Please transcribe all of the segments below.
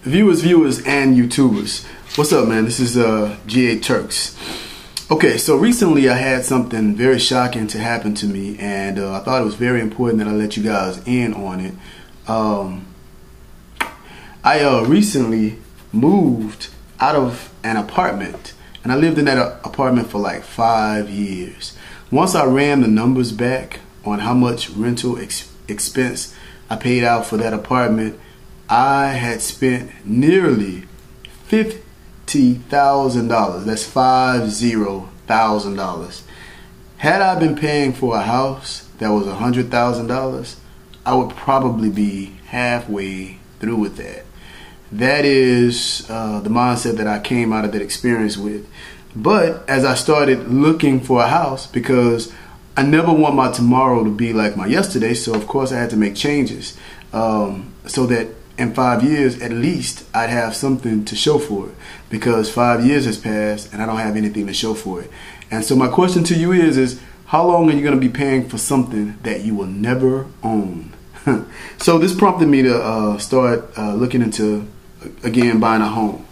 Viewers, and YouTubers. What's up, man? This is GATURKS. Okay, so recently I had something very shocking to happen to me, and I thought it was very important that I let you guys in on it. I recently moved out of an apartment, and I lived in that apartment for like 5 years. Once I ran the numbers back on how much rental expense I paid out for that apartment, I had spent nearly $50,000. That's $50,000. Had I been paying for a house that was $100,000, I would probably be halfway through with that. That is the mindset that I came out of that experience with. But as I started looking for a house, because I never want my tomorrow to be like my yesterday, so of course I had to make changes so that in 5 years at least I'd have something to show for it, because 5 years has passed and I don't have anything to show for it. And so my question to you is how long are you going to be paying for something that you will never own? So this prompted me to start looking into, again, buying a home.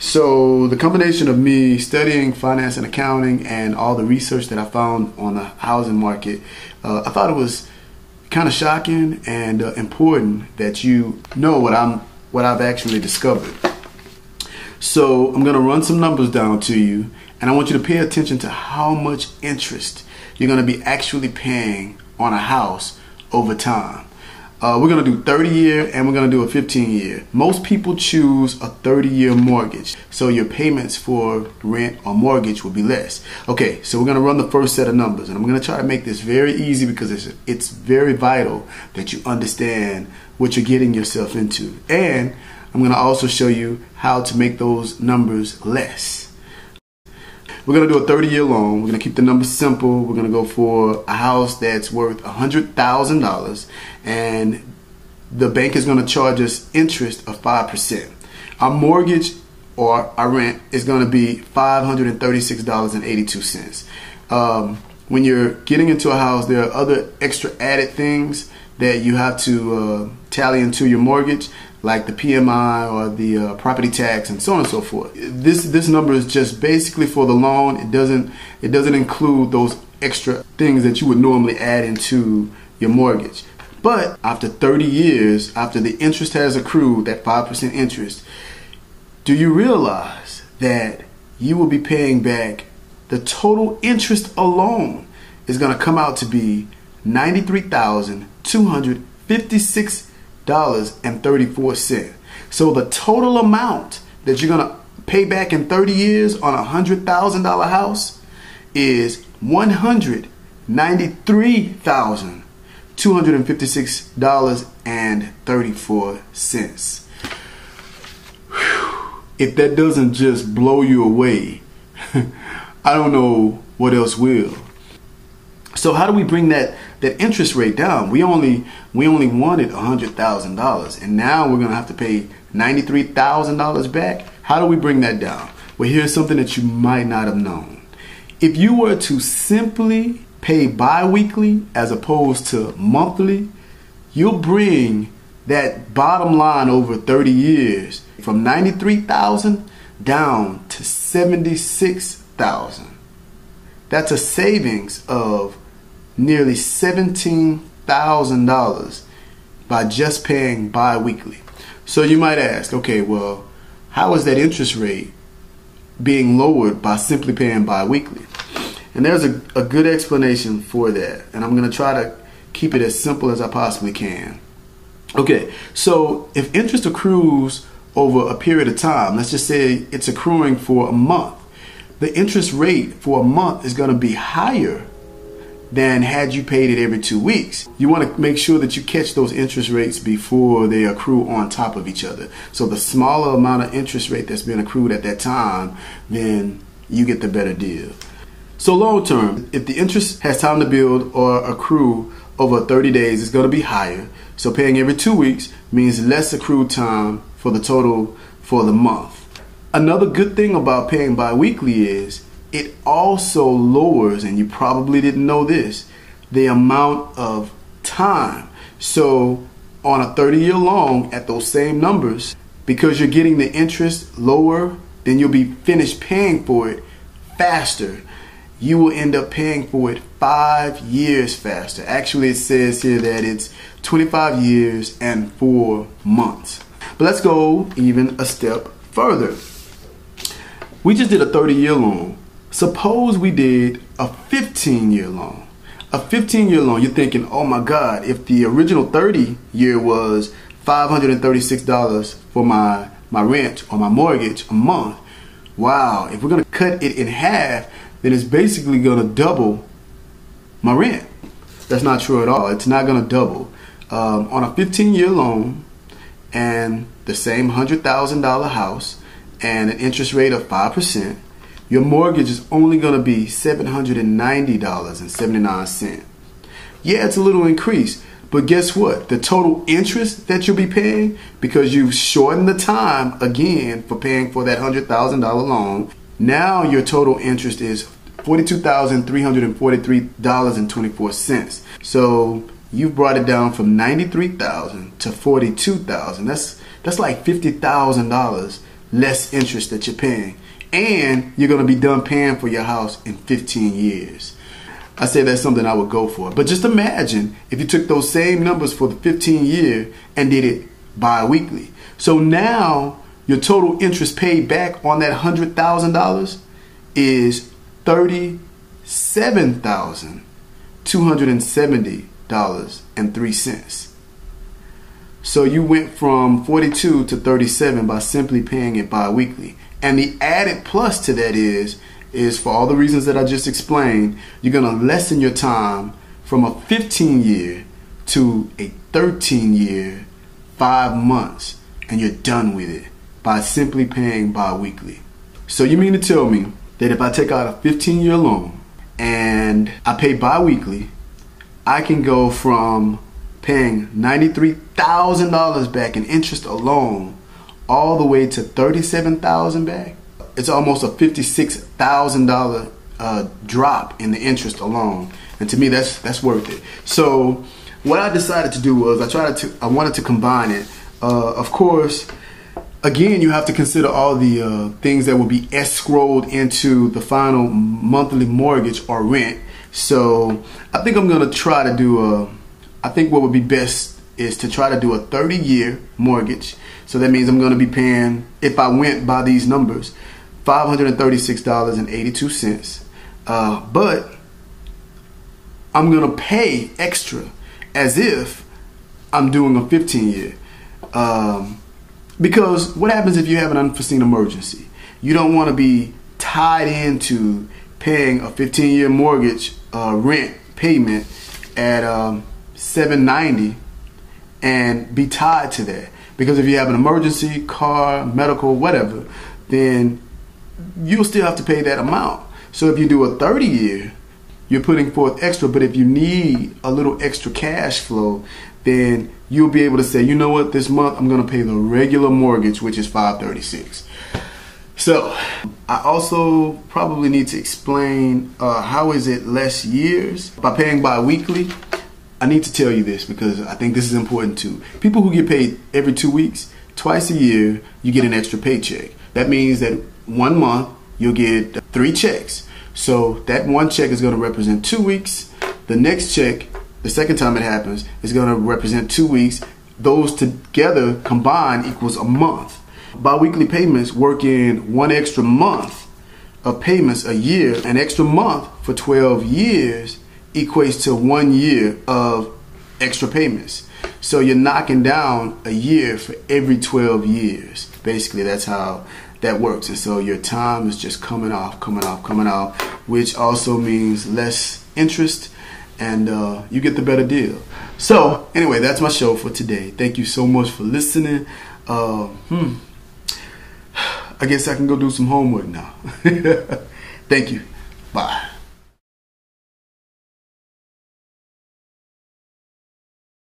So the combination of me studying finance and accounting and all the research that I found on the housing market, I thought it was kind of shocking and important that you know what I've actually discovered. So I'm going to run some numbers down to you, and I want you to pay attention to how much interest you're going to be actually paying on a house over time. We're going to do 30-year and we're going to do a 15-year. Most people choose a 30-year mortgage, so your payments for rent or mortgage will be less. Okay, so we're going to run the first set of numbers, and I'm going to try to make this very easy because it's very vital that you understand what you're getting yourself into. And I'm going to also show you how to make those numbers less. We're going to do a 30-year loan. We're going to keep the numbers simple. We're going to go for a house that's worth $100,000, and the bank is going to charge us interest of 5%. Our mortgage or our rent is going to be $536.82. When you're getting into a house, there are other extra added things that you have to tally into your mortgage, like the PMI or the property tax and so on and so forth. This number is just basically for the loan. It doesn't include those extra things that you would normally add into your mortgage. But after 30 years, after the interest has accrued, that 5% interest, do you realize that you will be paying back, the total interest alone is going to come out to be $93,256.34. So the total amount that you're going to pay back in 30 years on a $100,000 house is $193,256.34. If that doesn't just blow you away, I don't know what else will. So how do we bring that interest rate down? We only wanted $100,000, and now we're gonna have to pay $93,000 back. How do we bring that down? Well, here's something that you might not have known. If you were to simply pay bi-weekly as opposed to monthly, you'll bring that bottom line over 30 years from $93,000 down to $76,000. That's a savings of nearly $17,000 by just paying bi-weekly. So you might ask, okay, well, how is that interest rate being lowered by simply paying bi-weekly? And there's a good explanation for that, and I'm going to try to keep it as simple as I possibly can. Okay, so if interest accrues over a period of time, let's just say it's accruing for a month, the interest rate for a month is going to be higher than had you paid it every 2 weeks. You want to make sure that you catch those interest rates before they accrue on top of each other. So the smaller amount of interest rate that's been accrued at that time, then you get the better deal. So long term, if the interest has time to build or accrue over 30 days, it's going to be higher. So paying every 2 weeks means less accrued time for the total for the month. Another good thing about paying bi-weekly is it also lowers, and you probably didn't know this, the amount of time. So on a 30-year loan at those same numbers, because you're getting the interest lower, then you'll be finished paying for it faster. You will end up paying for it 5 years faster. Actually, it says here that it's 25 years and 4 months. But let's go even a step further. We just did a 30-year loan. Suppose we did a 15-year loan. A 15-year loan, you're thinking, oh my God, if the original 30-year was $536 for my rent or my mortgage a month, wow, if we're gonna cut it in half, then it's basically gonna double my rent. That's not true at all. It's not gonna double. On a 15-year loan and the same $100,000 house and an interest rate of 5%, your mortgage is only gonna be $790.79. Yeah, it's a little increase, but guess what? The total interest that you'll be paying, because you've shortened the time again for paying for that $100,000 loan, now your total interest is $42,343.24. So you've brought it down from $93,000 to $42,000. That's like $50,000 less interest that you're paying. And you're going to be done paying for your house in 15 years. I say that's something I would go for. But just imagine if you took those same numbers for the 15-year and did it bi-weekly. So now your total interest paid back on that $100,000 is $37,270.03. So you went from 42 to 37 by simply paying it bi-weekly. And the added plus to that is for all the reasons that I just explained, you're going to lessen your time from a 15-year to a 13-year, 5 months, and you're done with it by simply paying bi-weekly. So you mean to tell me that if I take out a 15-year loan and I pay bi-weekly, I can go from paying $93,000 back in interest alone all the way to $37,000 back? It's almost a $56,000 drop in the interest alone, and to me that's worth it. So what I decided to do was I wanted to combine it. Of course, again, you have to consider all the things that will be escrowed into the final monthly mortgage or rent. So I think I'm gonna try to do I think what would be best is to try to do a 30-year mortgage. So that means I'm going to be paying, if I went by these numbers, $536.82. But I'm going to pay extra as if I'm doing a 15-year. Because what happens if you have an unforeseen emergency? You don't want to be tied into paying a 15-year mortgage rent payment at $790 and be tied to that. Because if you have an emergency, car, medical, whatever, then you'll still have to pay that amount. So if you do a 30-year, you're putting forth extra. But if you need a little extra cash flow, then you'll be able to say, you know what, this month I'm going to pay the regular mortgage, which is $536. So I also probably need to explain how is it less years by paying bi-weekly. I need to tell you this because I think this is important too. People who get paid every 2 weeks, twice a year, you get an extra paycheck. That means that 1 month you'll get 3 checks. So that one check is going to represent 2 weeks. The next check, the second time it happens, is going to represent 2 weeks. Those together combined equals a month. Bi-weekly payments work in 1 extra month of payments a year. An extra month for 12 years equates to 1 year of extra payments. So you're knocking down a year for every 12 years. Basically, that's how that works. And so your time is just coming off, which also means less interest, and you get the better deal. So anyway, that's my show for today. Thank you so much for listening. I guess I can go do some homework now. Thank you.